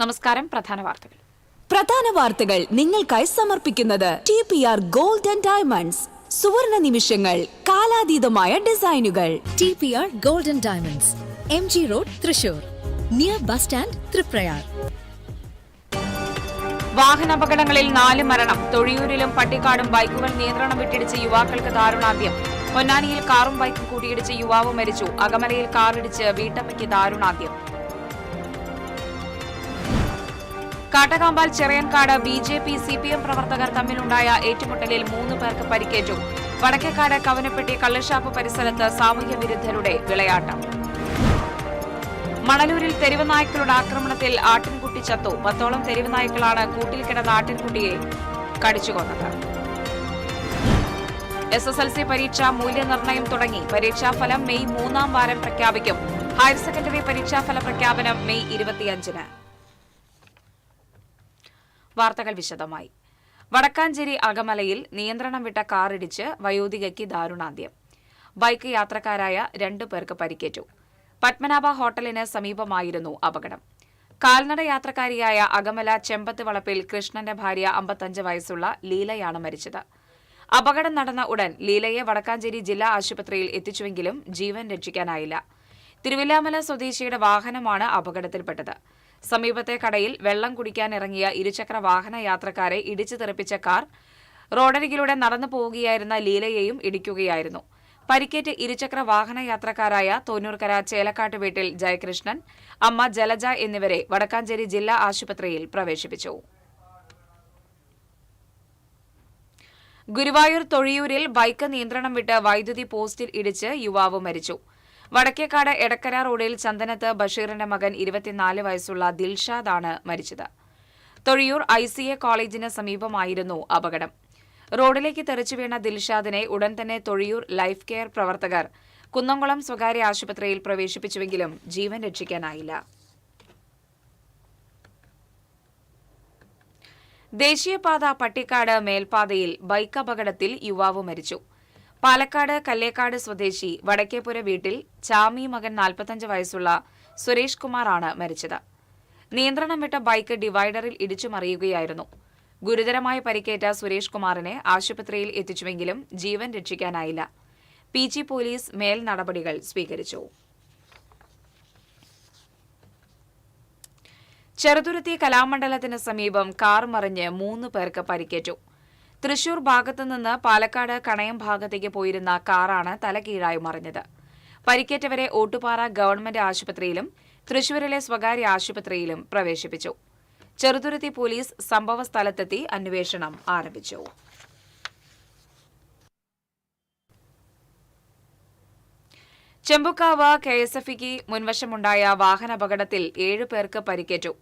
നമസ്കാരം. പ്രധാന വാർത്തകൾ നിങ്ങൾക്കായി സമർപ്പിക്കുന്നത് TPR ഗോൾഡ് ആൻഡ് ഡയമണ്ട്സ്. സുവർണ നിമിഷങ്ങൾ, കാലാതീതമായ ഡിസൈനുകൾ. TPR gold and diamonds, MG road, Thrissur, near bus stand, Triprayar. വാഹനാപകടങ്ങളിൽ 4 മരണം. തൊഴിയൂരിലും പട്ടിക്കാടും ബൈക്കുകൾ നിയന്ത്രണം വിട്ടിടിച്ച് യുവാക്കൾക്ക് ദാരുണാന്ത്യം. പൊന്നാനിയിൽ കാറും ബൈക്കും കൂട്ടിയിടിച്ച് യുവാവ് മരിച്ചു. അകമലയിൽ കാറിടിച്ച് വീട്ടമ്മയ്ക്ക് ദാരുണാന്ത്യം. കാട്ടകാമ്പാൽ ചെറിയൻകാട് BJP CPM പ്രവർത്തകർ തമ്മിലുണ്ടായ ഏറ്റുമുട്ടലിൽ 3 പേർക്ക് പരിക്കേറ്റു. വടക്കേക്കാട് കവനപ്പെട്ടി കള്ളുഷാപ്പ് പരിസരത്ത് സാമൂഹ്യ വിരുദ്ധരുടെ വിളയാട്ടം. മണലൂരിൽ തെരുവ് നായ്ക്കളുടെ ആക്രമണത്തിൽ ആട്ടിൻകുട്ടി ചത്തു. 10ഓളം തെരുവ് നായ്ക്കളാണ് കൂട്ടിൽ കിടന്ന ആട്ടിൻകുട്ടിയെ കടിച്ചുകൊന്നത്. SSLC പരീക്ഷാ മൂല്യനിർണ്ണയം തുടങ്ങി. പരീക്ഷാഫലം മെയ് 3-ാം വാരം പ്രഖ്യാപിക്കും. ഹയർ സെക്കൻഡറി പരീക്ഷാഫല പ്രഖ്യാപനം മെയ് 25-ന്. വാർത്തകൾ വിശദമായി. വടക്കാഞ്ചേരി അകമലയിൽ നിയന്ത്രണം വിട്ട കാറിടിച്ച് വയോധികയ്ക്ക് ദാരുണാന്ത്യം. ബൈക്ക് യാത്രക്കാരായ 2 പേർക്ക് പരിക്കേറ്റു. പത്മനാഭ ഹോട്ടലിന് സമീപമായിരുന്നു അപകടം. കാൽനട യാത്രക്കാരിയായ അകമല ചെമ്പത്ത് വളപ്പിൽ കൃഷ്ണന്റെ ഭാര്യ 55 വയസ്സുള്ള ലീലയാണ് മരിച്ചത്. അപകടം നടന്ന ഉടൻ ലീലയെ വടക്കാഞ്ചേരി ജില്ലാ ആശുപത്രിയിൽ എത്തിച്ചുവെങ്കിലും ജീവൻ രക്ഷിക്കാനായില്ല. തിരുവില്ലാമല സ്വദേശിയുടെ വാഹനമാണ് അപകടത്തിൽപ്പെട്ടത്. സമീപത്തെ കടയിൽ വെള്ളം കുടിക്കാനിറങ്ങിയ ഇരുചക്ര വാഹന യാത്രക്കാരെ ഇടിച്ചു തെറിപ്പിച്ച കാർ റോഡരികിലൂടെ നടന്നു പോവുകയായിരുന്ന ലീലയെയും ഇടിക്കുകയായിരുന്നു. പരിക്കേറ്റ് ഇരുചക്ര വാഹന യാത്രക്കാരായ തോന്നൂർക്കര ചേലക്കാട്ട് വീട്ടിൽ ജയകൃഷ്ണൻ, അമ്മ ജലജ എന്നിവരെ വടക്കാഞ്ചേരി ജില്ലാ ആശുപത്രിയിൽ പ്രവേശിപ്പിച്ചു. ഗുരുവായൂർ തൊഴിയൂരിൽ ബൈക്ക് നിയന്ത്രണം വിട്ട് വൈദ്യുതി പോസ്റ്റിൽ ഇടിച്ച് യുവാവ് മരിച്ചു. വടക്കേക്കാട് എടക്കര റോഡിൽ ചന്ദനത്ത് ബഷീറിന്റെ മകൻ 24 വയസ്സുള്ള ദിൽഷാദാണ് മരിച്ചത്. തൊഴിയൂർ ICA കോളേജിന് സമീപമായിരുന്നു അപകടം. റോഡിലേക്ക് തെറിച്ചു വീണ ദിൽഷാദിനെ ഉടൻ തന്നെ തൊഴിയൂർ ലൈഫ് കെയർ പ്രവർത്തകർ കുന്നംകുളം സ്വകാര്യ ആശുപത്രിയിൽ പ്രവേശിപ്പിച്ചുവെങ്കിലും ജീവൻ രക്ഷിക്കാനായില്ല. ദേശീയപാത പട്ടിക്കാട് മേൽപ്പാതയിൽ ബൈക്ക് അപകടത്തിൽ യുവാവ് മരിച്ചു. പാലക്കാട് കല്ലേക്കാട് സ്വദേശി വടക്കേപ്പുര വീട്ടിൽ ചാമി മകൻ 45 വയസ്സുള്ള സുരേഷ് കുമാറാണ് മരിച്ചത്. നിയന്ത്രണം വിട്ട ബൈക്ക് ഡിവൈഡറിൽ ഇടിച്ചു മറിയുകയായിരുന്നു. ഗുരുതരമായി പരിക്കേറ്റ സുരേഷ് കുമാറിനെ ആശുപത്രിയിൽ എത്തിച്ചുവെങ്കിലും ജീവൻ രക്ഷിക്കാനായില്ല. PG പോലീസ് മേൽ നടപടികൾ സ്വീകരിച്ചു. ചെറുതുരുത്തി കലാമണ്ഡലത്തിന് സമീപം കാർ മറിഞ്ഞ് 3 പേർക്ക് പരിക്കേറ്റു. തൃശൂർ ഭാഗത്തുനിന്ന് പാലക്കാട് കണയം ഭാഗത്തേക്ക് പോയിരുന്ന കാറാണ് തലകീഴായി മറിഞ്ഞത്. പരിക്കേറ്റവരെ ഓട്ടുപാറ ഗവൺമെന്റ് ആശുപത്രിയിലും തൃശൂരിലെ സ്വകാര്യ ആശുപത്രിയിലും പ്രവേശിപ്പിച്ചു. ചെറുതുരുത്തി പോലീസ് സംഭവസ്ഥലത്തെത്തി അന്വേഷണം ആരംഭിച്ചു. ചെമ്പുക്കാവ് KSFE മുൻവശമുണ്ടായ വാഹനാപകടത്തിൽ 7 പേർക്ക് പരിക്കേറ്റു.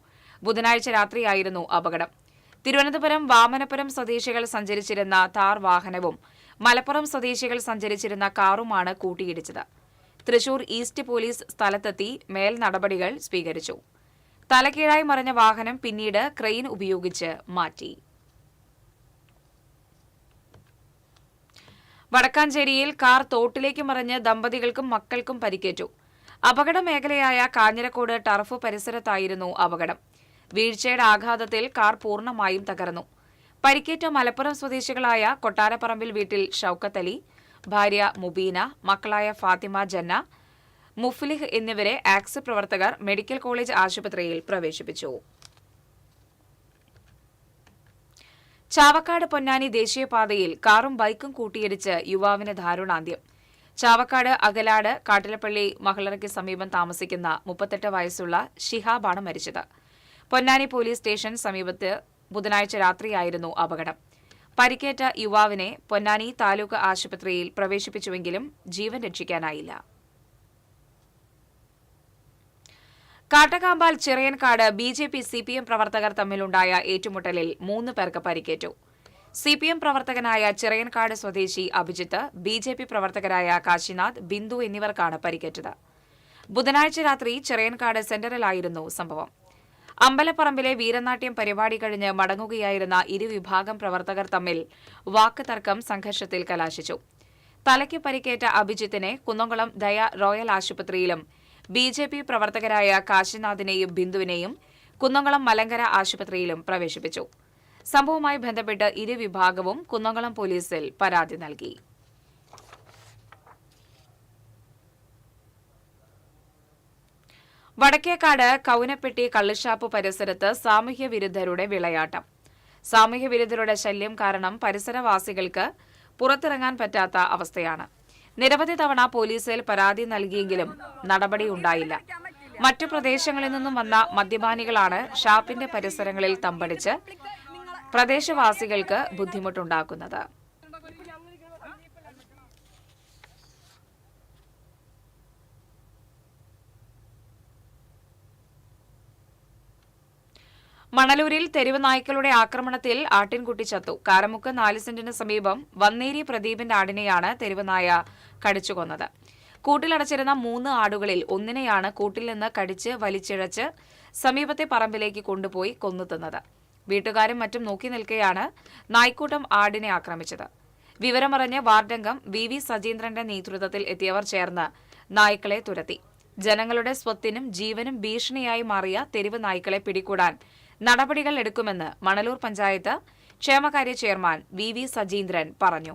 ബുധനാഴ്ച രാത്രിയായിരുന്നു അപകടം. തിരുവനന്തപുരം വാമനപുരം സ്വദേശികൾ സഞ്ചരിച്ചിരുന്ന താർ വാഹനവും മലപ്പുറം സ്വദേശികൾ സഞ്ചരിച്ചിരുന്ന കാറുമാണ് കൂട്ടിയിടിച്ചത്. തൃശൂർ ഈസ്റ്റ് പോലീസ് സ്ഥലത്തെത്തി മേൽ നടപടികൾ സ്വീകരിച്ചു. തലകീഴായി മറിഞ്ഞ വാഹനം പിന്നീട് ക്രെയിൻ ഉപയോഗിച്ച് മാറ്റി. വടക്കാഞ്ചേരിയിൽ കാർ തോട്ടിലേക്ക് മറിഞ്ഞ് ദമ്പതികൾക്കും മക്കൾക്കും പരിക്കേറ്റു. അപകട മേഖലയായ കാഞ്ഞിരക്കോട് ടർഫ് പരിസരത്തായിരുന്നു അപകടം. വീഴ്ചയുടെ ആഘാതത്തിൽ കാർ പൂർണ്ണമായും തകർന്നു. പരിക്കേറ്റ മലപ്പുറം സ്വദേശികളായ കൊട്ടാരപ്പറമ്പിൽ വീട്ടിൽ ഷൌക്കത്ത് അലി, ഭാര്യ മുബീന, മക്കളായ ഫാത്തിമ, ജന്ന, മുഫ്ലിഹ് എന്നിവരെ ആക്സ് പ്രവർത്തകർ മെഡിക്കൽ കോളേജ് ആശുപത്രിയിൽ പ്രവേശിപ്പിച്ചു. ചാവക്കാട് പൊന്നാനി ദേശീയപാതയിൽ കാറും ബൈക്കും കൂട്ടിയിടിച്ച് യുവാവിന് ദാരുണാന്ത്യം. ചാവക്കാട് അകലാട് കാട്ടിലപ്പള്ളി മഹളറയ്ക്ക് സമീപം താമസിക്കുന്ന 38 വയസ്സുള്ള ഷിഹാബാണ് മരിച്ചത്. പൊന്നാനി പോലീസ് സ്റ്റേഷൻ സമീപത്ത് ബുധനാഴ്ച രാത്രിയായിരുന്നു അപകടം. പരിക്കേറ്റ യുവാവിനെ പൊന്നാനി താലൂക്ക് ആശുപത്രിയിൽ പ്രവേശിപ്പിച്ചുവെങ്കിലും ജീവൻ രക്ഷിക്കാനായില്ല. കാട്ടകാമ്പാൽ ചിറയൻകാട് BJP CPM പ്രവർത്തകർ തമ്മിലുണ്ടായ ഏറ്റുമുട്ടലിൽ 3 പേർക്ക് പരിക്കേറ്റു. CPM പ്രവർത്തകനായ ചിറയൻകാട് സ്വദേശി അഭിജിത്ത്, BJP പ്രവർത്തകരായ കാശിനാഥ്, ബിന്ദു എന്നിവർക്കാണ് പരിക്കേറ്റത്. ബുധനാഴ്ച രാത്രി ചിറയൻകാട് സെന്ററിലായിരുന്നു സംഭവം. അമ്പലപ്പറമ്പിലെ വീരനാട്യം പരിപാടി കഴിഞ്ഞ് മടങ്ങുകയായിരുന്ന ഇരുവിഭാഗം പ്രവർത്തകർ തമ്മിൽ വാക്ക് തർക്കം സംഘർഷത്തിൽ കലാശിച്ചു. തലയ്ക്ക് പരിക്കേറ്റ അഭിജിത്തിനെ കുന്നംകുളം ദയ റോയൽ ആശുപത്രിയിലും BJP പ്രവർത്തകരായ കാശിനാഥിനെയും ബിന്ദുവിനെയും കുന്നംകുളം മലങ്കര ആശുപത്രിയിലും പ്രവേശിപ്പിച്ചു. സംഭവവുമായി ബന്ധപ്പെട്ട് ഇരുവിഭാഗവും കുന്നംകുളം പോലീസിൽ പരാതി നൽകി. വടക്കേക്കാട് കൌനപ്പെട്ടി കള്ളുഷാപ്പ് പരിസരത്ത് സാമൂഹ്യ വിരുദ്ധരുടെ വിളയാട്ടം. സാമൂഹ്യ വിരുദ്ധരുടെ ശല്യം കാരണം പരിസരവാസികൾക്ക് പുറത്തിറങ്ങാൻ പറ്റാത്ത അവസ്ഥയാണ്. നിരവധി തവണ പോലീസിൽ പരാതി നൽകിയെങ്കിലും നടപടിയുണ്ടായില്ല. മറ്റു പ്രദേശങ്ങളിൽ നിന്നും വന്ന മദ്യപാനികളാണ് ഷാപ്പിന്റെ പരിസരങ്ങളിൽ തമ്പടിച്ച് പ്രദേശവാസികൾക്ക് ബുദ്ധിമുട്ടുണ്ടാക്കുന്നത്. മണലൂരിൽ തെരുവ് നായ്ക്കളുടെ ആക്രമണത്തിൽ ആട്ടിൻകുട്ടി ചത്തു. കാരമുക്ക് 4 സെന്റിന് സമീപം വന്നേരി പ്രദീപിന്റെ ആടിനെയാണ് തെരുവ് നായ കടിച്ചുകൊന്നത്. കൂട്ടിലടച്ചിരുന്ന 3 ആടുകളിൽ ഒന്നിനെയാണ് കൂട്ടിൽ നിന്ന് കടിച്ച് വലിച്ചിഴച്ച് സമീപത്തെ പറമ്പിലേക്ക് കൊണ്ടുപോയി കൊന്നു തിന്നത്. വീട്ടുകാരും മറ്റും നോക്കി നിൽക്കെയാണ് നായ്ക്കൂട്ടം ആടിനെ ആക്രമിച്ചത്. വിവരമറിഞ്ഞ് വാർഡംഗം VV സജീന്ദ്രന്റെ നേതൃത്വത്തിൽ എത്തിയവർ ചേർന്ന് നായ്ക്കളെ തുരത്തി. ജനങ്ങളുടെ സ്വത്തിനും ജീവനും ഭീഷണിയായി മാറിയ തെരുവ് നായ്ക്കളെ പിടികൂടാൻ നടപടികൾ എടുക്കുമെന്ന് മണലൂർ പഞ്ചായത്ത് ക്ഷേമകാര്യ ചെയർമാൻ VV സജീന്ദ്രൻ പറഞ്ഞു.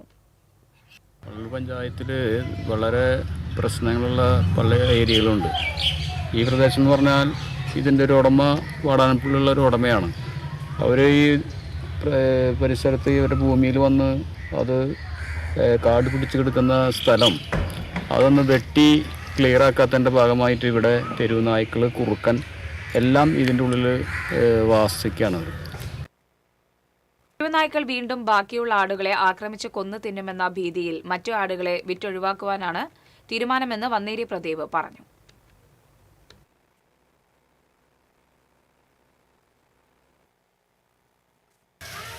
മണലൂർ പഞ്ചായത്തിൽ വളരെ പ്രശ്നങ്ങളുള്ള പല ഏരിയകളുണ്ട്. ഈ പ്രദേശം എന്ന് പറഞ്ഞാൽ ഇതിൻ്റെ ഒരു ഉടമ വാടാനപ്പള്ളിയുള്ള ഒരു ഉടമയാണ്. അവർ ഈ പരിസരത്ത് ഇവരുടെ ഭൂമിയിൽ വന്ന് അത് കാട് പിടിച്ച് കിടക്കുന്ന സ്ഥലം അതൊന്ന് വെട്ടി ക്ലിയർ ആക്കാത്തതിൻ്റെ ഭാഗമായിട്ട് ഇവിടെ തെരുവ് നായ്ക്കൾ, കുറുക്കൻ എല്ലാം ഇതിൻ്റെ ഉള്ളിൽ വാസിക്കുകയാണ്. തെരുവ് നായ്ക്കൾ വീണ്ടും ബാക്കിയുള്ള ആടുകളെ ആക്രമിച്ച് കൊന്നു തിന്നുമെന്ന ഭീതിയിൽ മറ്റു ആടുകളെ വിറ്റൊഴിവാക്കുവാനാണ് തീരുമാനമെന്ന് വന്നേരി പ്രദീപ് പറഞ്ഞു.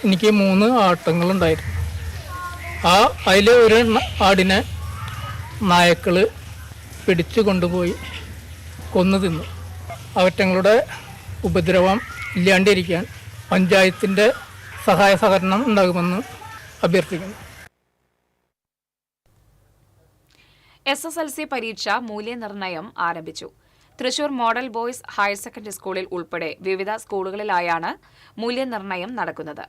എനിക്ക് 3 ആട്ടങ്ങളുണ്ടായിരുന്നു. അതിൽ ഒരു ആടിനെ നായ്ക്കൾ പിടിച്ചു കൊണ്ടുപോയി കൊന്നു തിന്നു. അവറ്റങ്ങളുടെ ഉപദ്രവം ഇല്ലാണ്ടിരിക്കാൻ പഞ്ചായത്തിൻ്റെ സഹായ സഹകരണം ഉണ്ടാകുമെന്ന് അഭ്യർത്ഥിക്കുന്നു. SSLC പരീക്ഷ മൂല്യനിർണ്ണയം ആരംഭിച്ചു. Thrissur model boys higher secondary സ്കൂളിൽ ഉൾപ്പെടെ വിവിധ സ്കൂളുകളിലായാണ് മൂല്യനിർണ്ണയം നടക്കുന്നത്.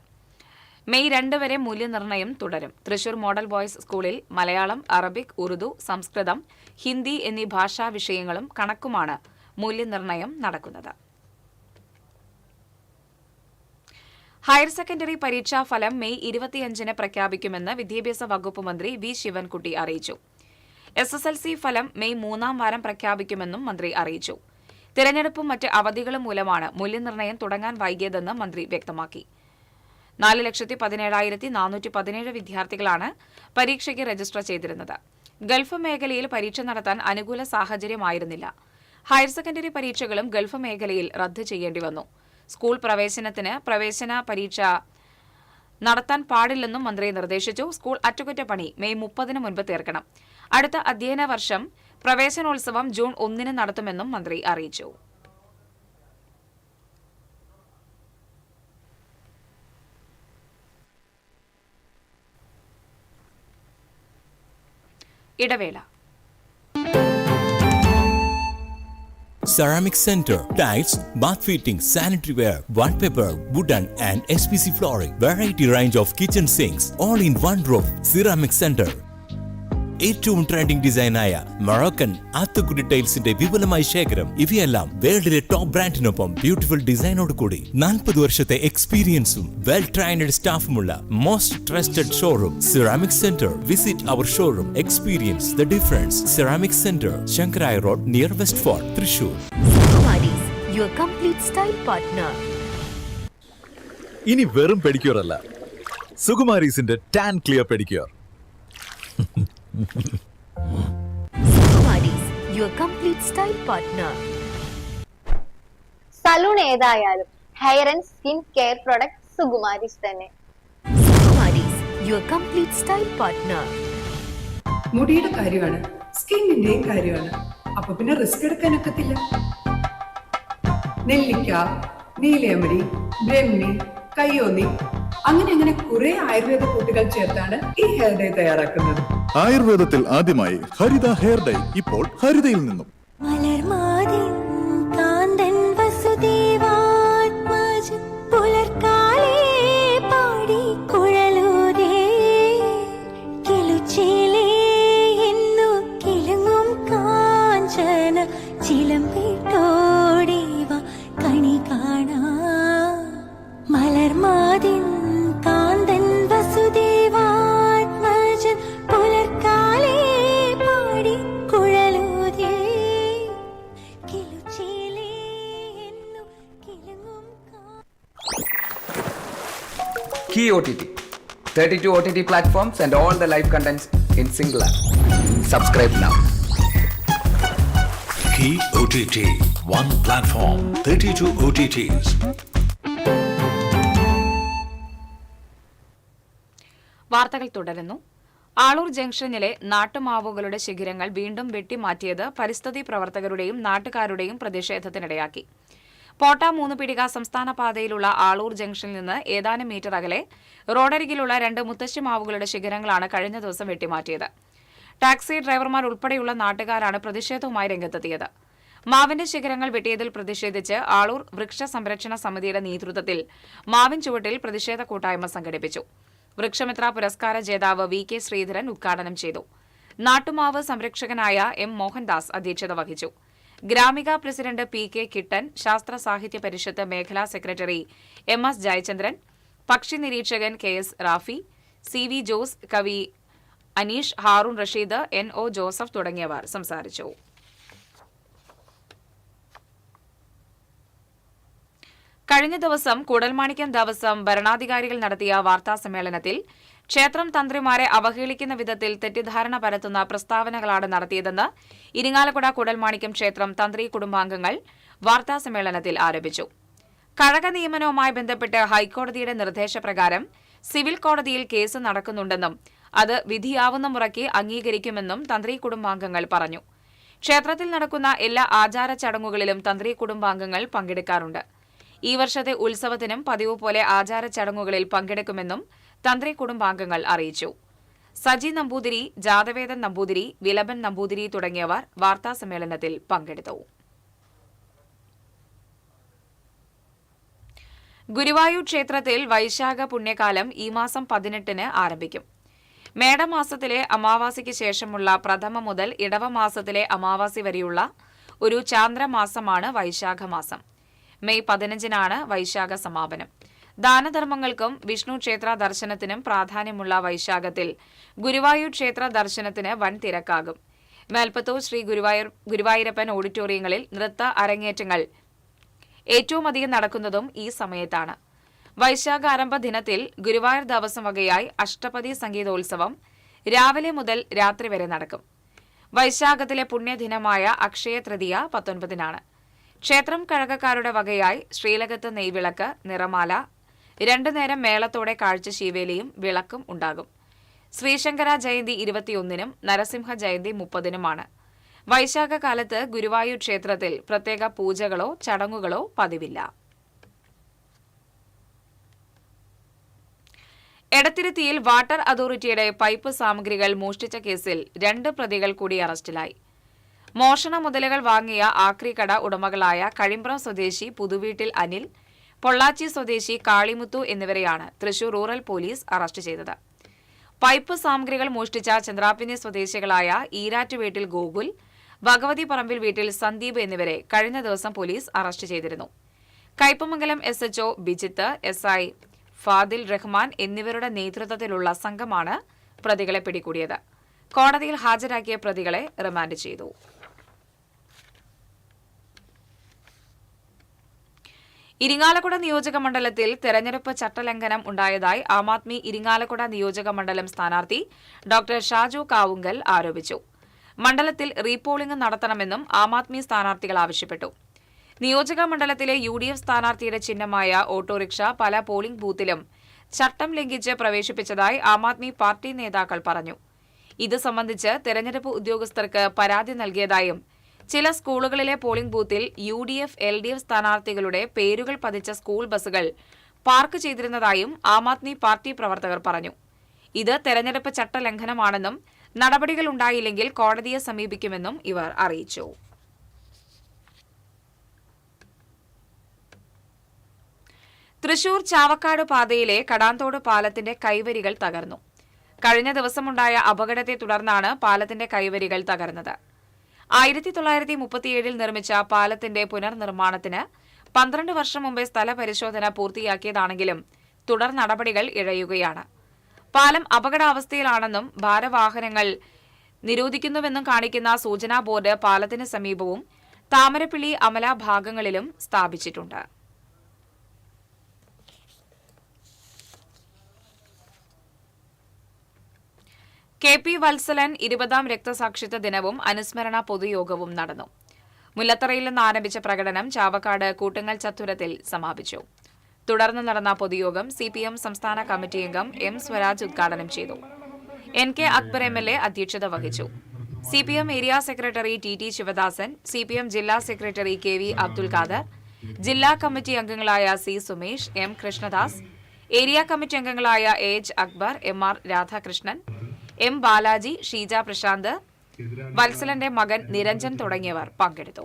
മെയ് 2 വരെ മൂല്യനിർണ്ണയം തുടരും. തൃശൂർ മോഡൽ ബോയ്സ് സ്കൂളിൽ മലയാളം, അറബിക്, ഉറുദു, സംസ്കൃതം, ഹിന്ദി എന്നീ ഭാഷാ വിഷയങ്ങളും കണക്കുമാണ് മൂല്യനിർണ്ണയം നടക്കുന്നത്. ഹയർ സെക്കൻഡറി പരീക്ഷാ ഫലം മെയ് 25-ന് പ്രഖ്യാപിക്കുമെന്ന് വിദ്യാഭ്യാസ വകുപ്പ് മന്ത്രി V ശിവൻകുട്ടി അറിയിച്ചു. SSLC ഫലം മെയ് 3-ാം വാരം പ്രഖ്യാപിക്കുമെന്നും മന്ത്രി അറിയിച്ചു. തിരഞ്ഞെടുപ്പും മറ്റ് അവധികളും മൂലമാണ് മൂല്യനിർണ്ണയം തുടങ്ങാൻ വൈകിയതെന്ന് മന്ത്രി വ്യക്തമാക്കി. 4,17,417 വിദ്യാർത്ഥികളാണ് പരീക്ഷയ്ക്ക് രജിസ്റ്റർ ചെയ്തിരുന്നത്. ഗൾഫ് മേഖലയിൽ പരീക്ഷ നടത്താൻ അനുകൂല സാഹചര്യമായിരുന്നില്ല. ഹയർ സെക്കൻഡറി പരീക്ഷകളും ഗൾഫ് മേഖലയിൽ റദ്ദ് ചെയ്യേണ്ടി വന്നു. സ്കൂൾ പ്രവേശനത്തിന് പ്രവേശന പരീക്ഷ നടത്താൻ പാടില്ലെന്നും മന്ത്രി നിർദ്ദേശിച്ചു. സ്കൂൾ അറ്റകുറ്റപ്പണി മെയ് 30-ന് മുൻപ് തീർക്കണം. അടുത്ത അധ്യയന വർഷം പ്രവേശനോത്സവം ജൂൺ 1-ന് നടത്തുമെന്നും മന്ത്രി അറിയിച്ചു. ഇടവേള. Ceramic Center, tiles, bath fittings, sanitary ware, wallpaper, wooden and SPC flooring, variety range of kitchen sinks, all in one roof. Ceramic Center. ഏറ്റവും ട്രെൻഡിംഗ് ഡിസൈനായ മൊറോക്കൻ ആത്തുകുടി ടൈൽസിന്റെ വിപുലമായ ശേഖരം. ഇവയെല്ലാം വേൾഡിലെ ടോപ്പ് ബ്രാൻഡിനൊപ്പം ബ്യൂട്ടിഫുൾ ഡിസൈനോട് കൂടി 40 വർഷത്തെ എക്സ്പീരിയൻസും വെൽ ട്രെയിൻഡ് സ്റ്റാഫുമുള്ള most trusted showroom ceramic centre. Visit our showroom, experience the difference. Ceramic centre, Sankaraiya road, near west fort, Thrissur. Your complete style partner. ഇനി വെറും പെഡിക്യൂർ അല്ല, സുകുമാരീസിന്റെ tan clear pedicure. Sukumaris, your complete style partner. Salon ഏതായാലും hair and skin care product Sukumaris തന്നെ. Sukumaris, your complete style partner. മുടിയുടെ കാര്യമാണ്, സ്കിന്നിന്റെയും കാര്യമാണ്. അപ്പൊ പിന്നെ റിസ്ക് എടുക്കാനൊക്കത്തില്ല. നെല്ലിക്ക, നീലയമരി, ബ്രഹ്മി, കയ്യോന്നി, അങ്ങനെ കുറെ ആയുർവേദ കൂട്ടുകൾ ചേർത്താണ് ഈ ഹെയർ ഡേ തയ്യാറാക്കുന്നത്. ആയുർവേദത്തിൽ ആദ്യമായി ഹരിത ഹെയർ ഡൈ ഇപ്പോൾ ഹരിതയിൽ നിന്നും. മലർമാതിൻ കാന്തൻ വസുദേവാ Key OTT. 32 OTT platforms and all the live contents in single app. Subscribe now. Key OTT. One platform. 32 OTTs. വാർത്തകൾ തുടരുന്നു. ആളൂർ ജംഗ്ഷനിലെ നാട്ടുമാവുകളുടെ ശിഖരങ്ങൾ വീണ്ടും വെട്ടിമാറ്റിയത് പരിസ്ഥിതി പ്രവർത്തകരുടെയും നാട്ടുകാരുടെയും പ്രതിഷേധത്തിനിടയാക്കി. പോട്ട 3 പീടിക സംസ്ഥാന പാതയിലുള്ള ആളൂർ ജംഗ്ഷനിൽ നിന്ന് ഏതാനും മീറ്റർ അകലെ റോഡരികിലുള്ള 2 മുത്തശ്ശി മാവുകളുടെ ശിഖരങ്ങളാണ് കഴിഞ്ഞ ദിവസം വെട്ടിമാറ്റിയത്. ടാക്സി ഡ്രൈവർമാർ ഉൾപ്പെടെയുള്ള നാട്ടുകാരാണ് പ്രതിഷേധവുമായി രംഗത്തെത്തിയത്. മാവിന്റെ ശിഖരങ്ങൾ വെട്ടിയതിൽ പ്രതിഷേധിച്ച് ആളൂർ വൃക്ഷ സംരക്ഷണ സമിതിയുടെ നേതൃത്വത്തിൽ മാവിൻ ചുവട്ടിൽ പ്രതിഷേധ കൂട്ടായ്മ സംഘടിപ്പിച്ചു. വൃക്ഷമിത്ര പുരസ്കാര ജേതാവ് വി കെ ശ്രീധരൻ ഉദ്ഘാടനം ചെയ്തു. നാട്ടുമാവ് സംരക്ഷകനായ എം മോഹൻദാസ് അധ്യക്ഷത വഹിച്ചു. ഗ്രാമിക പ്രസിഡന്റ് പി കെ കിട്ടൻ, ശാസ്ത്ര സാഹിത്യ പരിഷത്ത് മേഖലാ സെക്രട്ടറി എം എസ് ജയചന്ദ്രൻ, പക്ഷി നിരീക്ഷകൻ K S Rafi, C V Jose, കവി അനീഷ്, ഹാറൂൺ റഷീദ്, എൻ ഒ ജോസഫ് തുടങ്ങിയവർ സംസാരിച്ചു. കഴിഞ്ഞ ദിവസം കൂടൽമാണിക്യം ദിവസം ഭരണാധികാരികൾ നടത്തിയ വാർത്താസമ്മേളനത്തിൽ ക്ഷേത്രം തന്ത്രിമാരെ അവഹേളിക്കുന്ന വിധത്തിൽ തെറ്റിദ്ധാരണ പരത്തുന്ന പ്രസ്താവനകളാണ് നടത്തിയതെന്ന് ഇരിങ്ങാലക്കുട കൂടൽമാണിക്യം ക്ഷേത്രം തന്ത്രി കുടുംബാംഗങ്ങൾ വാർത്താസമ്മേളനത്തിൽ ആരോപിച്ചു. കഴക നിയമനവുമായി ബന്ധപ്പെട്ട് ഹൈക്കോടതിയുടെ നിർദ്ദേശപ്രകാരം സിവിൽ കോടതിയിൽ കേസ് നടക്കുന്നുണ്ടെന്നും അത് വിധിയാവുന്ന മുറയ്ക്ക് അംഗീകരിക്കുമെന്നും തന്ത്രി കുടുംബാംഗങ്ങൾ പറഞ്ഞു. ക്ഷേത്രത്തിൽ നടക്കുന്ന എല്ലാ ആചാര ചടങ്ങുകളിലും തന്ത്രി കുടുംബാംഗങ്ങൾ പങ്കെടുക്കാറുണ്ട്. ഈ വർഷത്തെ ഉത്സവത്തിനും പതിവ് പോലെ ആചാര ചടങ്ങുകളിൽ പങ്കെടുക്കുമെന്നും തന്ത്രി കുടുംബാംഗങ്ങൾ അറിയിച്ചു. സജി നമ്പൂതിരി, ജാതവേദൻ നമ്പൂതിരി, വിലപൻ നമ്പൂതിരി തുടങ്ങിയവർ വാർത്താസമ്മേളനത്തിൽ പങ്കെടുത്തു. ഗുരുവായൂർ ക്ഷേത്രത്തിൽ വൈശാഖ പുണ്യകാലം ഈ മാസം 18-ന് ആരംഭിക്കും. മേടമാസത്തിലെ അമാവാസിക്ക് ശേഷമുള്ള പ്രഥമ മുതൽ ഇടവമാസത്തിലെ അമാവാസി വരെയുള്ള ഒരു ചാന്ദ്രമാസമാണ് വൈശാഖമാസം. മെയ് 15-നാണ് വൈശാഖ സമാപനം. ദാനധർമ്മങ്ങൾക്കും വിഷ്ണു ക്ഷേത്ര ദർശനത്തിനും പ്രാധാന്യമുള്ള വൈശാഖത്തിൽ ഗുരുവായൂർ ക്ഷേത്ര ദർശനത്തിന് വൻ തിരക്കാകും. മേൽപ്പത്തൂർ ശ്രീ ഗുരുവായൂരപ്പൻ ഓഡിറ്റോറിയങ്ങളിൽ നൃത്ത അരങ്ങേറ്റങ്ങൾ ഏറ്റവുമധികം നടക്കുന്നതും ഈ സമയത്താണ്. വൈശാഖ ആരംഭ ദിനത്തിൽ ഗുരുവായൂർ ദേവസ്വം വകയായി അഷ്ടപതി സംഗീതോത്സവം രാവിലെ മുതൽ രാത്രി വരെ നടക്കും. വൈശാഖത്തിലെ പുണ്യദിനമായ അക്ഷയ തൃതീയ 19-നാണ്. ക്ഷേത്രം കഴകക്കാരുടെ വകയായി ശ്രീലകത്ത് നെയ്വിളക്ക്, നിറമാല, 2 നേരം മേളത്തോടെ കാഴ്ച ശീവേലിയും വിളക്കും ഉണ്ടാകും. ശ്രീശങ്കര ജയന്തി 21-നും നരസിംഹ ജയന്തി 30-നുമാണ്. വൈശാഖ കാലത്ത് ഗുരുവായൂർ ക്ഷേത്രത്തിൽ പ്രത്യേക പൂജകളോ ചടങ്ങുകളോ പതിവില്ല. എടത്തിരുത്തിയിൽ വാട്ടർ അതോറിറ്റിയുടെ പൈപ്പ് സാമഗ്രികൾ മോഷ്ടിച്ച കേസിൽ 2 പ്രതികൾ കൂടി അറസ്റ്റിലായി. മോഷണ മുതലുകൾ വാങ്ങിയ ആക്രിക്കട ഉടമകളായ കഴിമ്പ്രം സ്വദേശി പുതുവീട്ടിൽ അനിൽ, പൊള്ളാച്ചി സ്വദേശി കാളിമുത്തു എന്നിവരെയാണ് തൃശൂർ റൂറൽ പോലീസ് അറസ്റ്റ് ചെയ്തത്. പൈപ്പ് സാമഗ്രികൾ മോഷ്ടിച്ച ചന്ദ്രാപ്പിനി സ്വദേശികളായ ഈരാറ്റുവീട്ടിൽ ഗോകുൽ, ഭഗവതി പറമ്പിൽ വീട്ടിൽ സന്ദീപ് എന്നിവരെ കഴിഞ്ഞ ദിവസം പോലീസ് അറസ്റ്റ് ചെയ്തിരുന്നു. കയ്പമംഗലം SHO ബിജിത്ത്, SI ഫാദിൽ റഹ്മാൻ എന്നിവരുടെ നേതൃത്വത്തിലുള്ള സംഘമാണ് പ്രതികളെ പിടികൂടിയത്. കോടതിയിൽ ഹാജരാക്കിയ പ്രതികളെ റിമാൻഡ് ചെയ്തു. ഇരിങ്ങാലക്കുട നിയോജക മണ്ഡലത്തിൽ തെരഞ്ഞെടുപ്പ് ചട്ടലംഘനം ഉണ്ടായതായി ആം ആദ്മി ഇരിങ്ങാലക്കുട നിയോജക മണ്ഡലം സ്ഥാനാർത്ഥി ഡോക്ടർ ഷാജു കാവുങ്കൽ ആരോപിച്ചു. മണ്ഡലത്തിൽ റീപോളിംഗ് നടത്തണമെന്നും ആം ആദ്മി സ്ഥാനാർത്ഥികൾ ആവശ്യപ്പെട്ടു. നിയോജക മണ്ഡലത്തിലെ UDF സ്ഥാനാർത്ഥിയുടെ ചിഹ്നമായ ഓട്ടോറിക്ഷ പല പോളിംഗ് ബൂത്തിലും ചട്ടം ലംഘിച്ച് പ്രവേശിപ്പിച്ചതായി ആം ആദ്മി പാർട്ടി നേതാക്കൾ പറഞ്ഞു. ഇത് സംബന്ധിച്ച് തെരഞ്ഞെടുപ്പ് ഉദ്യോഗസ്ഥർക്ക് പരാതി നൽകിയതായും ചില സ്കൂളുകളിലെ പോളിംഗ് ബൂത്തിൽ UDF, LDF സ്ഥാനാർത്ഥികളുടെ പേരുകൾ പതിച്ച സ്കൂൾ ബസുകൾ പാർക്ക് ചെയ്തിരുന്നതായും ആം ആദ്മി പാർട്ടി പ്രവർത്തകർ പറഞ്ഞു. ഇത് തെരഞ്ഞെടുപ്പ് ചട്ടലംഘനമാണെന്നും നടപടികളുണ്ടായില്ലെങ്കിൽ കോടതിയെ സമീപിക്കുമെന്നും ഇവർ അറിയിച്ചു. തൃശൂർ ചാവക്കാട് പാതയിലെ കടാന്തോട് പാലത്തിന്റെ കൈവരികൾ തകർന്നു. കഴിഞ്ഞ ദിവസമുണ്ടായ അപകടത്തെ തുടർന്നാണ് പാലത്തിന്റെ കൈവരികൾ തകർന്നത്. 1937-ൽ നിർമ്മിച്ച പാലത്തിന്റെ പുനർനിർമ്മാണത്തിന് 12 വർഷം മുമ്പേ സ്ഥലപരിശോധന പൂർത്തിയാക്കിയതാണെങ്കിലും തുടർ നടപടികൾ ഇഴയുകയാണ്. പാലം അപകടാവസ്ഥയിലാണെന്നും ഭാരവാഹനങ്ങൾ നിരോധിക്കുന്നുവെന്നും കാണിക്കുന്ന സൂചനാ ബോർഡ് പാലത്തിന് സമീപവും താമരപ്പിള്ളി, അമല ഭാഗങ്ങളിലും സ്ഥാപിച്ചിട്ടുണ്ട്. KP വത്സലൻ 20ാം രക്തസാക്ഷിത്വ ദിനവും അനുസ്മരണ പൊതുയോഗവും നടന്നു. മുല്ലത്തറയിൽ നിന്ന് ആരംഭിച്ച പ്രകടനം ചാവക്കാട് കൂട്ടുങ്ങൽ ചത്തുരത്തിൽ സമാപിച്ചു. തുടർന്ന് നടന്ന പൊതുയോഗം CPM സംസ്ഥാന കമ്മിറ്റി അംഗം M. സ്വരാജ് ഉദ്ഘാടനം ചെയ്തു. NK അക്ബർ MLA അധ്യക്ഷത വഹിച്ചു. CPM area secretary TT Sivadasan, CPM ജില്ലാ സെക്രട്ടറി KV അബ്ദുൽ ഖാദർ, ജില്ലാ കമ്മിറ്റി അംഗങ്ങളായ C. Sumesh, M. Krishnadas, area committee അംഗങ്ങളായ AH Akbar, MR Radhakrishnan, M. Balaji, Sheeja Prasanth, വത്സലന്റെ മകൻ നിരഞ്ജൻ തുടങ്ങിയവർ പങ്കെടുത്തു.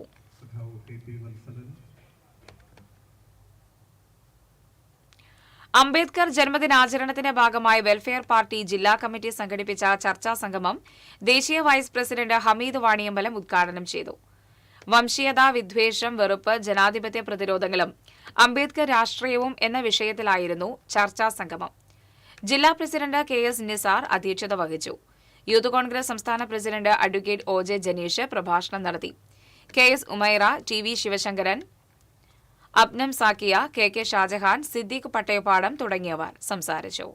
അംബേദ്കർ ജന്മദിനാചരണത്തിന്റെ ഭാഗമായി വെൽഫെയർ പാർട്ടി ജില്ലാ കമ്മിറ്റി സംഘടിപ്പിച്ച ചർച്ചാ സംഗമം ദേശീയ വൈസ് പ്രസിഡന്റ് ഹമീദ് വാണിയമ്പലം ഉദ്ഘാടനം ചെയ്തു. വംശീയത, വിദ്വേഷം, വെറുപ്പ്, ജനാധിപത്യ പ്രതിരോധങ്ങളും അംബേദ്കർ രാഷ്ട്രീയവും എന്ന വിഷയത്തിലായിരുന്നു ചർച്ചാ സംഗമം. ജില്ലാ പ്രസിഡന്റ് KS നിസാർ അധ്യക്ഷത വഹിച്ചു. യൂത്ത് കോൺഗ്രസ് സംസ്ഥാന പ്രസിഡന്റ് അഡ്വക്കേറ്റ് OJ ജനീഷ് പ്രഭാഷണം നടത്തി. KS Umaira, TV Sivasankaran, അബ്നം Zakiya, KK Shah Jahan, Siddique പട്ടയപ്പാടം തുടങ്ങിയവർ സംസാരിച്ചു.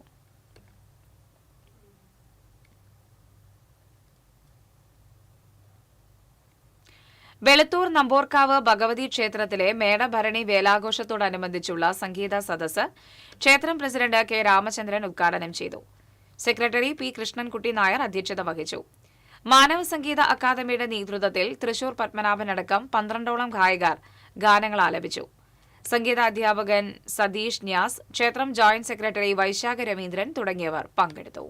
വെളുത്തൂർ നമ്പോർക്കാവ് ഭഗവതി ക്ഷേത്രത്തിലെ മേടഭരണി വേലാഘോഷത്തോടനുബന്ധിച്ചുള്ള സംഗീത സദസ്സ് ക്ഷേത്രം പ്രസിഡന്റ് K. രാമചന്ദ്രൻ ഉദ്ഘാടനം ചെയ്തു. Secretary P. കൃഷ്ണൻകുട്ടി നായർ അധ്യക്ഷത വഹിച്ചു. മാനവ സംഗീത അക്കാദമിയുടെ നേതൃത്വത്തിൽ തൃശൂർ പത്മനാഭനടക്കം 12ഓളം ഗായകർ ഗാനങ്ങൾ ആലപിച്ചു. സംഗീത അധ്യാപകൻ സതീഷ് ന്യാസ്, ക്ഷേത്രം ജോയിന്റ് സെക്രട്ടറി വൈശാഖ രവീന്ദ്രൻ തുടങ്ങിയവർ പങ്കെടുത്തു.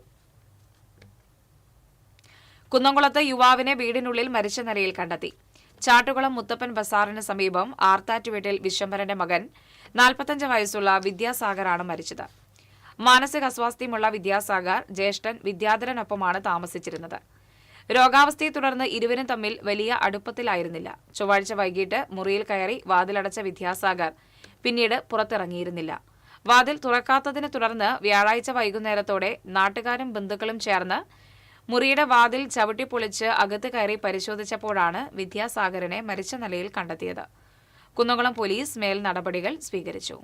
കുന്നംകുളത്ത് യുവാവിനെ വീടിനുള്ളിൽ മരിച്ച നിലയിൽ കണ്ടെത്തി. ചാട്ടുകുളം മുത്തപ്പൻ ബസാറിന് സമീപം ആർത്താറ്റുവീട്ടിൽ വിശ്വംഭരന്റെ മകൻ 45 വയസ്സുള്ള വിദ്യാസാഗറാണ് മരിച്ചത്. മാനസിക അസ്വാസ്ഥ്യമുള്ള വിദ്യാസാഗർ ജ്യേഷ്ഠൻ വിദ്യാധരനൊപ്പമാണ് താമസിച്ചിരുന്നത്. രോഗാവസ്ഥയെ തുടർന്ന് ഇരുവരും തമ്മിൽ വലിയ അടുപ്പത്തിലായിരുന്നില്ല. ചൊവ്വാഴ്ച വൈകിട്ട് മുറിയിൽ കയറി വാതിലടച്ച വിദ്യാസാഗർ പിന്നീട് പുറത്തിറങ്ങിയിരുന്നില്ല. വാതിൽ തുറക്കാത്തതിനെ തുടർന്ന് വ്യാഴാഴ്ച വൈകുന്നേരത്തോടെ നാട്ടുകാരും ബന്ധുക്കളും ചേർന്ന് മുറിയുടെ വാതിൽ ചവിട്ടിപ്പൊളിച്ച് അകത്ത് കയറി പരിശോധിച്ചപ്പോഴാണ് വിദ്യാസാഗറിനെ മരിച്ച നിലയിൽ കണ്ടെത്തിയത്. കുന്നംകുളം പോലീസ് മേൽ നടപടികൾ സ്വീകരിച്ചു.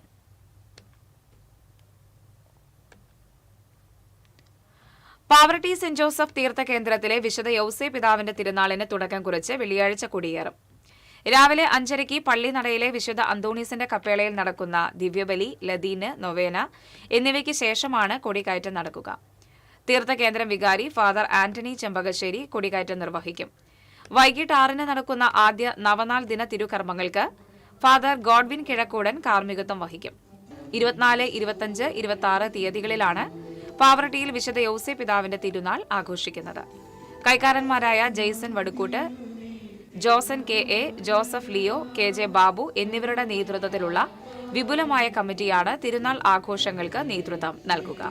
പാവറട്ടി സെന്റ് ജോസഫ് തീർത്ഥ കേന്ദ്രത്തിലെ വിശുദ്ധ യൗസേ പിതാവിന്റെ തിരുനാളിന് തുടക്കം കുറിച്ച് വെള്ളിയാഴ്ച കൊടിയേറും. രാവിലെ 5:30 പള്ളിനടയിലെ വിശുദ്ധ അന്തോണീസിന്റെ കപ്പേളയിൽ നടക്കുന്ന ദിവ്യബലി, ലതീന്, നൊവേന എന്നിവയ്ക്ക് ശേഷമാണ് കൊടിക്കയറ്റം നടക്കുക. തീർത്ഥകേന്ദ്രം വികാരി ഫാദർ ആന്റണി ചെമ്പകശ്ശേരി കൊടിക്കയറ്റം നിർവഹിക്കും. വൈകിട്ട് 6-ന് നടക്കുന്ന ആദ്യ നവനാൾ ദിന തിരുകർമ്മങ്ങൾക്ക് ഫാദർ ഗോഡ്വിൻ കിഴക്കൂടൻ കാർമ്മികത്വം വഹിക്കും. 24, 25, 26 തീയതികളിലാണ് പാവറട്ടിയിൽ വിശുദ്ധ യൗസേ പിതാവിന്റെ തിരുനാൾ ആഘോഷിക്കുന്നത്. കൈക്കാരന്മാരായ ജെയ്സൺ വടുക്കൂട്ട്, ജോസൻ KA, ജോസഫ് ലിയോ, KJ ബാബു എന്നിവരുടെ നേതൃത്വത്തിലുള്ള വിപുലമായ കമ്മിറ്റിയാണ് തിരുനാൾ ആഘോഷങ്ങൾക്ക് നേതൃത്വം നൽകുക.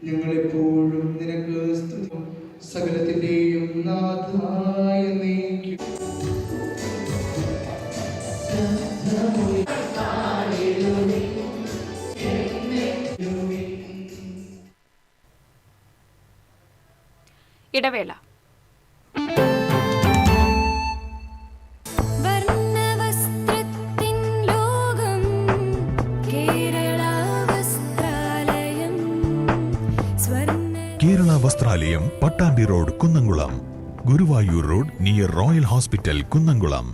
ഞങ്ങളെപ്പോഴും നിനക്ക് സകലത്തിന്റെയും നാഥായ നീക്കും. ഇടവേള. Kerala Vasthralayam, Pattambi road, Kunnamkulam. Guruvayur road near royal hospital, Kunnamkulam.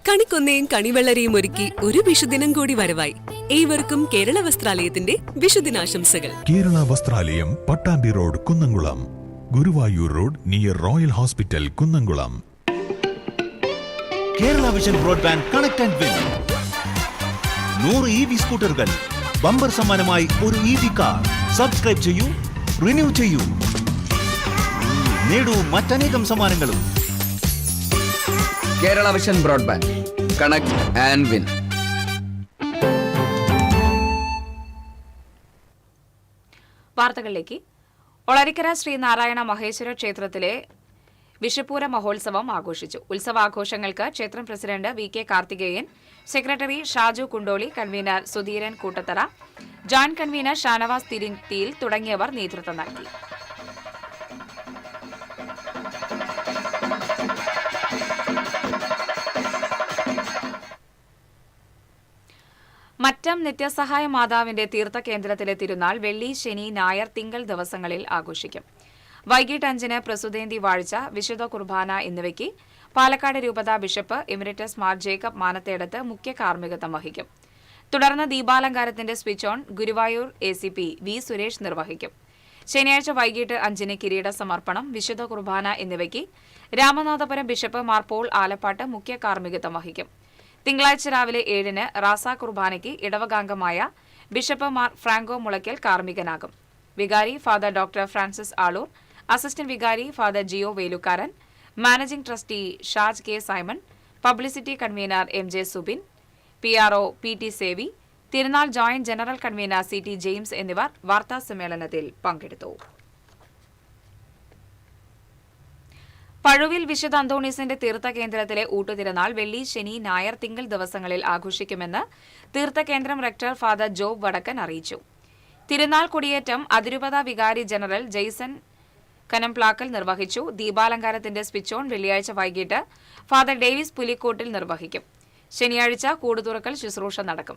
കണിക്കൊന്നയും കണിവെള്ളരിയും ഒരുക്കി ഒരു വിഷുദിനം കൂടി വരവായി. ഏവർക്കും കേരള വസ്ത്രാലയത്തിന്റെ വിഷുദിനാശംസകൾ. Kerala Vasthralayam, Pattambi road, Kunnamkulam. Guruvayur road near royal hospital, Kunnamkulam. Kerala vision broadband connect and win 100 EV സ്കൂട്ടറുകൾ, ബമ്പർ സമ്മാനമായി ഒരു EV കാർ. സബ്സ്ക്രൈബ് ചെയ്യൂ, റിന്യൂ ചെയ്യൂ, നേടൂ മറ്റനേകം സമ്മാനങ്ങളും. Kerala vision broadband connect and win. വാർത്തകളിലേക്ക്. ഒളരിക്കര ശ്രീനാരായണ മഹേശ്വര ക്ഷേത്രത്തിലെ വിഷുപ്പൂര മഹോത്സവം ആഘോഷിച്ചു. ഉത്സവാഘോഷങ്ങൾക്ക് ക്ഷേത്രം president VK Karthikeyan, secretary Shaju Kundoli, convener Sudheeran Koottathara, joint convener Shanavas തിരുത്തിയിൽ തുടങ്ങിയവർ നേതൃത്വം നൽകി. മറ്റം നിത്യസഹായ മാതാവിന്റെ തീർത്ഥകേന്ദ്രത്തിലെ തിരുനാൾ വെള്ളി, ശനി, ഞായർ, തിങ്കൾ ദിവസങ്ങളിൽ ആഘോഷിക്കും. വൈകിട്ട് 5-ന് പ്രസുതേന്തി വാഴ്ച, വിശുദ്ധ കുർബാന എന്നിവയ്ക്ക് പാലക്കാട് രൂപത ബിഷപ്പ് എമിരറ്റസ് മാർ ജേക്കബ് മാനത്തേടത്ത് മുഖ്യ കാർമ്മികത്വം വഹിക്കും. തുടർന്ന് ദീപാലങ്കാരത്തിന്റെ switch on Guruvayur ACP V Suresh നിർവഹിക്കും. ശനിയാഴ്ച വൈകിട്ട് 5-ന് കിരീട സമർപ്പണം, വിശുദ്ധ കുർബാന എന്നിവയ്ക്ക് രാമനാഥപുരം ബിഷപ്പ് മാർ പോൾ ആലപ്പാട്ട് മുഖ്യ കാർമ്മികത്വം വഹിക്കും. തിങ്കളാഴ്ച രാവിലെ 7-ന് റാസ കുർബാനയ്ക്ക് ഇടവകാംഗമായ ബിഷപ്പ് മാർ ഫ്രാങ്കോ മുളയ്ക്കൽ കാർമ്മികനാകും. വികാരി father doctor Francis Aloor, assistant വികാരി father Jiyo Velukkaran, managing trustee Shaj K Simon, publicity convener MJ Subin, PRO PT സേവി, തിരുനാൾ joint general convener CT James എന്നിവർ വാർത്താസമ്മേളനത്തിൽ പങ്കെടുത്തു. പഴുവിൽ വിശുദ്ധ അന്തോണീസിന്റെ തീർത്ഥകേന്ദ്രത്തിലെ ഊട്ടുതിരുനാൾ വെള്ളി, ശനി, ഞായർ, തിങ്കൾ ദിവസങ്ങളിൽ ആഘോഷിക്കുമെന്ന് തീർത്ഥകേന്ദ്രം റെക്ടർ ഫാദർ ജോബ് വടക്കൻ അറിയിച്ചു. തിരുനാൾ കൊടിയേറ്റം അതിരൂപത വികാരി ജനറൽ ജെയ്സൺ കനംപ്ലാക്കൽ നിർവഹിച്ചു. ദീപാലങ്കാരത്തിന്റെ സ്വിച്ച് ഓൺ വെള്ളിയാഴ്ച വൈകിട്ട് ഫാദർ ഡേവിസ് പുലിക്കോട്ടിൽ നിർവഹിക്കും. ശനിയാഴ്ച കൂടുതുറക്കൽ ശുശ്രൂഷ നടക്കും.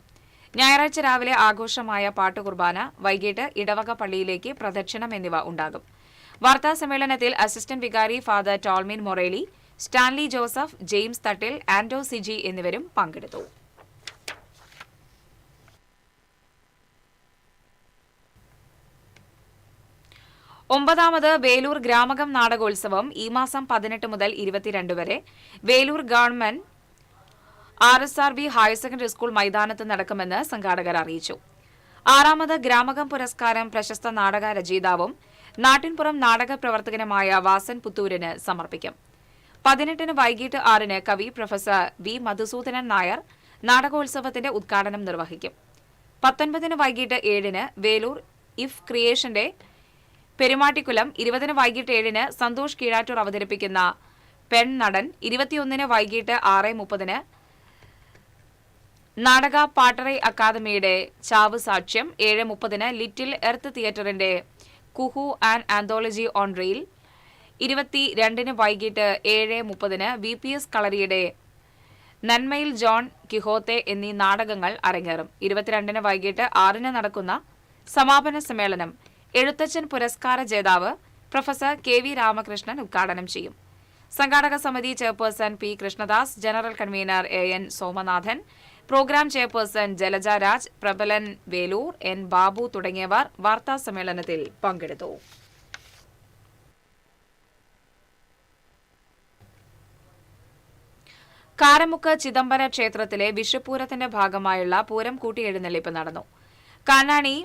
ഞായറാഴ്ച രാവിലെ ആഘോഷമായ പാട്ടുകുർബാന, വൈകിട്ട് ഇടവക പള്ളിയിലേക്ക് പ്രദക്ഷിണം എന്നിവ ഉണ്ടാകും. വാർത്താസമ്മേളനത്തിൽ അസിസ്റ്റന്റ് വികാരി ഫാദർ ടോൾമിൻ മൊറേലി, സ്റ്റാൻലി ജോസഫ്, ജെയിംസ് തട്ടിൽ, ആൻഡോ സിജി എന്നിവരും പങ്കെടുത്തു. ഒമ്പതാമത് വേലൂർ ഗ്രാമകം നാടകോത്സവം ഈ മാസം 18 മുതൽ 22 വരെ Velur government RSRB higher secondary school മൈതാനത്ത് നടക്കുമെന്ന് സംഘാടകർ അറിയിച്ചു. 6ാമത് ഗ്രാമകം പുരസ്കാരം പ്രശസ്ത നാടക രചയിതാവും നാട്ടിൻപുറം നാടക പ്രവർത്തകനുമായ വാസൻ പുത്തൂരിന് സമർപ്പിക്കും. 18-ന് വൈകിട്ട് 6-ന് കവി പ്രൊഫസർ വി മധുസൂദനൻ നായർ നാടകോത്സവത്തിന്റെ ഉദ്ഘാടനം നിർവഹിക്കും. 19-ന് വൈകിട്ട് 7-ന് വേലൂർ ഇഫ് ക്രിയേഷന്റെ പെരുമാട്ടിക്കുലം, 20-ന് വൈകിട്ട് 7-ന് സന്തോഷ് കീഴാറ്റൂർ അവതരിപ്പിക്കുന്ന പെൺനടൻ, 21-ന് വൈകിട്ട് 6:30-ന് നാടക പാട്ടറൈ അക്കാദമിയുടെ ചാവ് സാക്ഷ്യം, 7:30-ന് ലിറ്റിൽ എർത്ത് തിയേറ്ററിന്റെ Kuhu and anthology on reel, 22-ന് വൈകിട്ട് 7:30-ന് VPS കളരിയുടെ നന്മയിൽ ജോൺ കിഹോത്തെ എന്നീ നാടകങ്ങൾ അരങ്ങേറും. 22-ന് വൈകിട്ട് 6-ന് നടക്കുന്ന സമാപന സമ്മേളനം എഴുത്തച്ഛൻ പുരസ്കാര ജേതാവ് പ്രൊഫസർ KV രാമകൃഷ്ണൻ ഉദ്ഘാടനം ചെയ്യും. സംഘാടക സമിതി chairperson P Krishnadas, general convener AN Somanathan, programme chairperson Jalaja Raj, Prabalan Velur, N Babu തുടങ്ങിയവർ വാർത്താസമ്മേളനത്തിൽ പങ്കെടുത്തു. കാരമുക്ക് ചിദംബര ക്ഷേത്രത്തിലെ വിഷുപൂരത്തിന്റെ ഭാഗമായുള്ള പൂരം കൂട്ടി എഴുന്നള്ളിപ്പ് നടന്നു. കാനാണി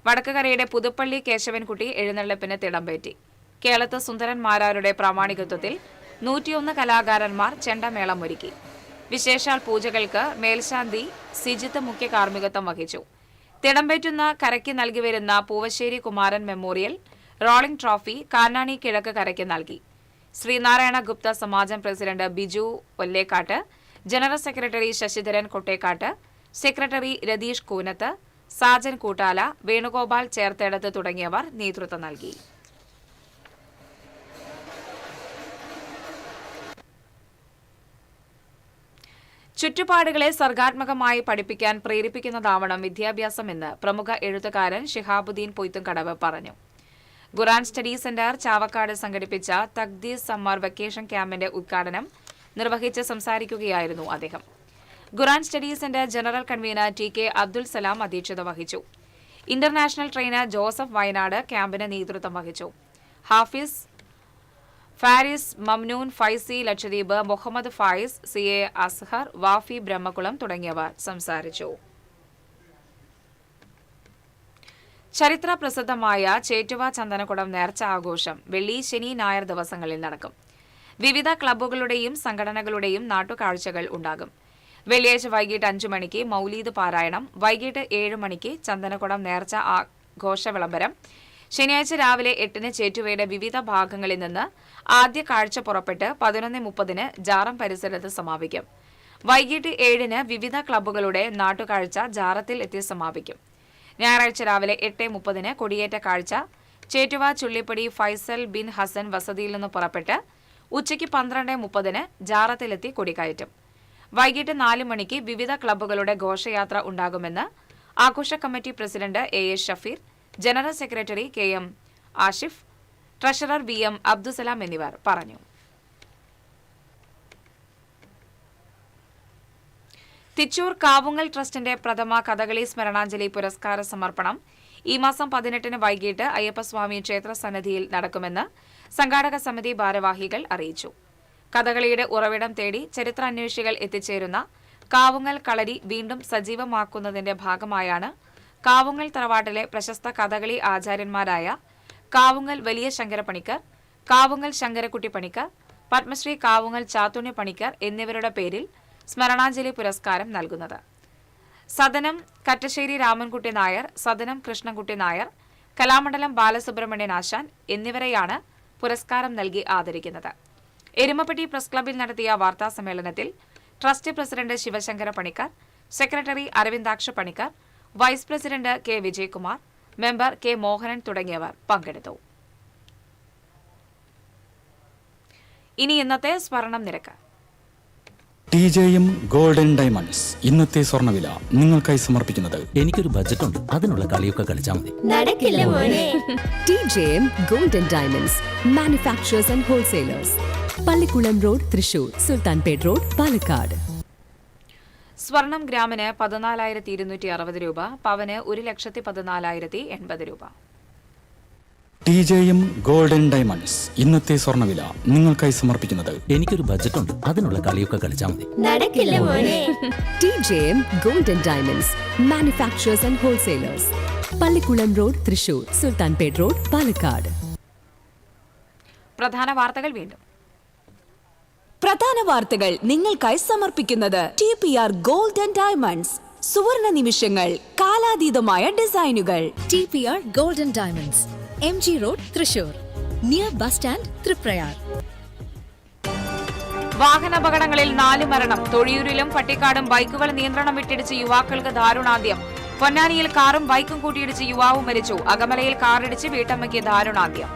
വടക്കുകരയുടെ പുതുപ്പള്ളി കേശവൻകുട്ടി എഴുന്നള്ളിപ്പിന് തിടമ്പേറ്റി. കേളത്ത് സുന്ദരന്മാരാരുടെ പ്രാമാണികത്വത്തിൽ 101 കലാകാരന്മാർ ചെണ്ടമേളം ഒരുക്കി. വിശേഷാൽ പൂജകൾക്ക് മേൽശാന്തി സിജിത്ത് മുഖ്യ കാർമ്മികത്വം വഹിച്ചു. തിടമ്പേറ്റുന്ന കരയ്ക്ക് നൽകിവരുന്ന Poovassery Kumaran memorial rolling trophy Kanani കിഴക്ക് കരയ്ക്ക് നൽകി. ശ്രീനാരായണ ഗുപ്ത സമാജം president Biju Ollekkatt, general secretary Sasidharan Kottekkatt, secretary Ratheesh Koonath, Sajan Koottala, Venugopal Cherthedath തുടങ്ങിയവർ നേതൃത്വം നൽകി. ചുറ്റുപാടുകളെ സർഗാത്മകമായി പഠിപ്പിക്കാൻ പ്രേരിപ്പിക്കുന്നതാവണം വിദ്യാഭ്യാസമെന്ന് പ്രമുഖ എഴുത്തുകാരൻ ഷിഹാബുദ്ദീൻ പൊയ്ത്തുംകടവ് പറഞ്ഞു. ഖുറാൻ സ്റ്റഡി സെന്റർ ചാവക്കാട് സംഘടിപ്പിച്ച തഖ്ദീസ് സമ്മർ വെക്കേഷൻ ക്യാമ്പിന്റെ ഉദ്ഘാടനം നിർവഹിച്ച് സംസാരിക്കുകയായിരുന്നു അദ്ദേഹം. Quran study centre general convener TK Abdul Salam അധ്യക്ഷത വഹിച്ചു. ഇന്റർനാഷണൽ ട്രെയിനർ ജോസഫ് വയനാട് ക്യാമ്പിന് നേതൃത്വം വഹിച്ചു. ഹാഫിസ് ഫാരിസ്, മംനൂൻ, ഫൈസി ലക്ഷദ്വീപ്, മുഹമ്മദ് ഫായിസ്, CA അസ്ഹർ, വാഫി ബ്രഹ്മകുളം തുടങ്ങിയവർ സംസാരിച്ചു. ചരിത്ര പ്രസിദ്ധമായ ചേറ്റുവ ചന്ദനക്കുടം നേർച്ച ആഘോഷം വെള്ളി, ശനി, ഞായർ ദിവസങ്ങളിൽ നടക്കും. വിവിധ ക്ലബ്ബുകളുടെയും സംഘടനകളുടെയും നാട്ടുകാഴ്ചകൾ ഉണ്ടാകും. വെള്ളിയാഴ്ച വൈകിട്ട് 5 മണിക്ക് മൗലീദ് പാരായണം, വൈകിട്ട് 7 മണിക്ക് ചന്ദനക്കുടം നേർച്ച ആഘോഷ വിളംബരം, ശനിയാഴ്ച രാവിലെ 8-ന് ചേറ്റുവയുടെ വിവിധ ഭാഗങ്ങളിൽ നിന്ന് ആദ്യ കാഴ്ച പുറപ്പെട്ട് 11:30-ന് ജാറം പരിസരത്ത് സമാപിക്കും. വൈകിട്ട് 7-ന് വിവിധ ക്ലബ്ബുകളുടെ നാട്ടുകാഴ്ച ജാറത്തിൽ എത്തി സമാപിക്കും. ഞായറാഴ്ച രാവിലെ 8:30-ന് കൊടിയേറ്റ കാഴ്ച ചേറ്റുവ ചുള്ളിപ്പടി ഫൈസൽ ബിൻ ഹസൻ വസതിയിൽ നിന്ന് പുറപ്പെട്ട് ഉച്ചയ്ക്ക് 12:30-ന് ജാറത്തിലെത്തി കൊടികയറ്റും. വൈകിട്ട് 4 മണിക്ക് വിവിധ ക്ലബ്ബുകളുടെ ഘോഷയാത്ര ഉണ്ടാകുമെന്ന് ആഘോഷ committee president A.A. Shafeer, general secretary K.M. Ashif, treasurer VM Abdussalam എന്നിവർ പറഞ്ഞു. തിച്ചൂർ കാവുങ്ങൽ ട്രസ്റ്റിന്റെ പ്രഥമ കഥകളി സ്മരണാഞ്ജലി പുരസ്കാര സമർപ്പണം ഈ മാസം 18-ന് വൈകിട്ട് അയ്യപ്പസ്വാമി ക്ഷേത്ര സന്നിധിയിൽ നടക്കുമെന്ന് സംഘാടക സമിതി ഭാരവാഹികൾ അറിയിച്ചു. കഥകളിയുടെ ഉറവിടം തേടി ചരിത്രാന്വേഷികൾ എത്തിച്ചേരുന്ന കാവുങ്ങൽ കളരി വീണ്ടും സജീവമാക്കുന്നതിന്റെ ഭാഗമായാണ് കാവുങ്ങൽ തറവാട്ടിലെ പ്രശസ്ത കഥകളി ആചാര്യന്മാരായ കാവുങ്ങൽ വലിയ ശങ്കരപ്പണിക്കർ, കാവുങ്ങൽ ശങ്കരക്കുട്ടി പണിക്കർ, പത്മശ്രീ കാവുങ്ങൽ ചാത്തുണ്ണി പണിക്കർ എന്നിവരുടെ പേരിൽ സ്മരണാഞ്ജലി പുരസ്കാരം നൽകുന്നത്. സദനം കറ്റശ്ശേരി രാമൻകുട്ടി നായർ, സദനം കൃഷ്ണൻകുട്ടി നായർ, കലാമണ്ഡലം ബാലസുബ്രഹ്മണ്യൻ ആശാൻ എന്നിവരെയാണ് പുരസ്കാരം നൽകി ആദരിക്കുന്നത്. എരുമപ്പെട്ടി പ്രസ് ക്ലബ്ബിൽ നടത്തിയ വാർത്താസമ്മേളനത്തിൽ trust president Sivasankara Panicker, secretary Aravindaksha Panicker, vice president K. Vijayakumar, member K. Mohanan തുടങ്ങിയവർ പങ്കെടുത്തു. ഇനി ഇന്നത്തെ സ്വർണം നിരക്ക്. TJM ഗോൾഡൻ ഡയമണ്ട്സ് ഇന്നത്തെ സ്വർണ്ണവില നിങ്ങൾക്കായി സമർപ്പിക്കുന്നത്. എനിക്കൊരു ബജറ്റ് ഉണ്ട്, അതിനുള്ള കളിയൊക്കെ കളിച്ചാൽ മതി. നടക്കില്ല മോനെ. TJM golden diamonds manufacturers and wholesalers, Pallikulam road, Thrissur, Sultanpet road, Palakkad. സ്വർണം ഗ്രാമിന് 14,260 രൂപ, പവന് 1,14,080 രൂപ. TJM ഗോൾഡൻ ഡയമണ്ട്സ് ഇന്നത്തെ സ്വർണ്ണവില നിങ്ങൾക്കായി സമർപ്പിക്കുന്നത്. എനിക്കൊരു ബജറ്റ് ഉണ്ട്, അതിനുള്ള കളിയൊക്കെ കളിച്ചാൽ മതി. നടക്കില്ല മോനെ. TJM golden diamonds manufacturers and wholesalers, Pallikulam road, Thrissur, Sultanpet road, Palakkad. പ്രധാന വാർത്തകൾ വീണ്ടും. പ്രധാന വാർത്തകൾ നിങ്ങൾക്കായി സമർപ്പിക്കുന്നത് TPR ഗോൾഡൻ ഡയമണ്ട്സ്, സുവർണ നിമിഷങ്ങൾ, കാലാതീതമായ ഡിസൈനുകൾ. TPR golden diamonds, MG road, Thrissur, near bus stand, Triprayar. വാഹനാപകടങ്ങളിൽ 4 മരണം. തൊഴിയൂരിലും പട്ടിക്കാടും ബൈക്കുകൾ നിയന്ത്രണം വിട്ടിടിച്ച് യുവാക്കൾക്ക് ദാരുണാന്ത്യം. പൊന്നാനിയിൽ കാറും ബൈക്കും കൂട്ടിയിടിച്ച് യുവാവ് മരിച്ചു. അകമലയിൽ കാറിടിച്ച് വീട്ടമ്മയ്ക്ക് ദാരുണാന്ത്യം.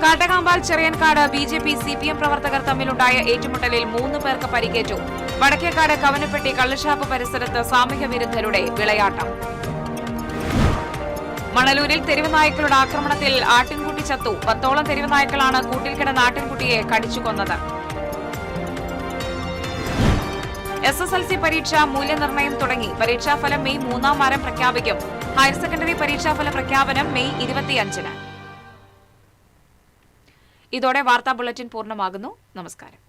കാട്ടകാമ്പാൽ ചെറിയൻകാട് BJP CPM പ്രവർത്തകർ തമ്മിലുണ്ടായ ഏറ്റുമുട്ടലിൽ 3 പേർക്ക് പരിക്കേറ്റു. വടക്കേക്കാട് കവനപ്പെട്ടി കള്ളുഷാപ്പ് പരിസരത്ത് സാമൂഹ്യ വിരുദ്ധരുടെ വിളയാട്ടം. മണലൂരിൽ തെരുവുനായ്ക്കളുടെ ആക്രമണത്തിൽ ആട്ടിൻകുട്ടി ചത്തു. 10ഓളം തെരുവുനായ്ക്കളാണ് കൂട്ടിൽ കിടന്ന ആട്ടിൻകുട്ടിയെ കടിച്ചു കൊന്നത്. SSLC പരീക്ഷ മൂല്യനിർണ്ണയം തുടങ്ങി. പരീക്ഷാഫലം മെയ് 3-ാം വാരം പ്രഖ്യാപിക്കും. ഹയർ സെക്കൻഡറി പരീക്ഷാഫല പ്രഖ്യാപനം മെയ് 25-ന്. ഇതോടെ വാർത്താ ബുള്ളറ്റിൻ പൂർണ്ണമാകുന്നു. നമസ്കാരം.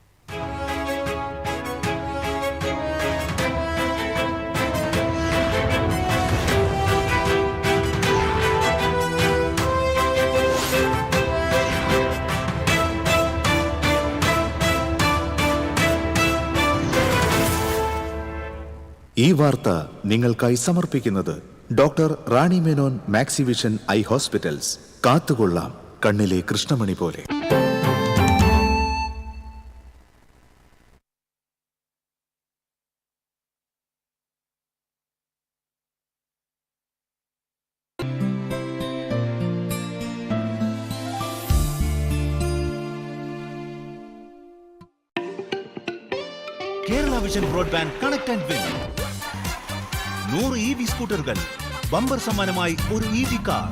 ഈ വാർത്ത നിങ്ങൾക്കായി സമർപ്പിക്കുന്നത് doctor Rani Menon Maxivision eye hospitals. കാത്തുകൊള്ളാം കണ്ണിലെ കൃഷ്ണമണി പോലെ. Kerala vision broadband connect and win 100 EV സ്കൂട്ടറുകൾ, ബമ്പർ സമ്മാനമായി ഒരു EV കാർ.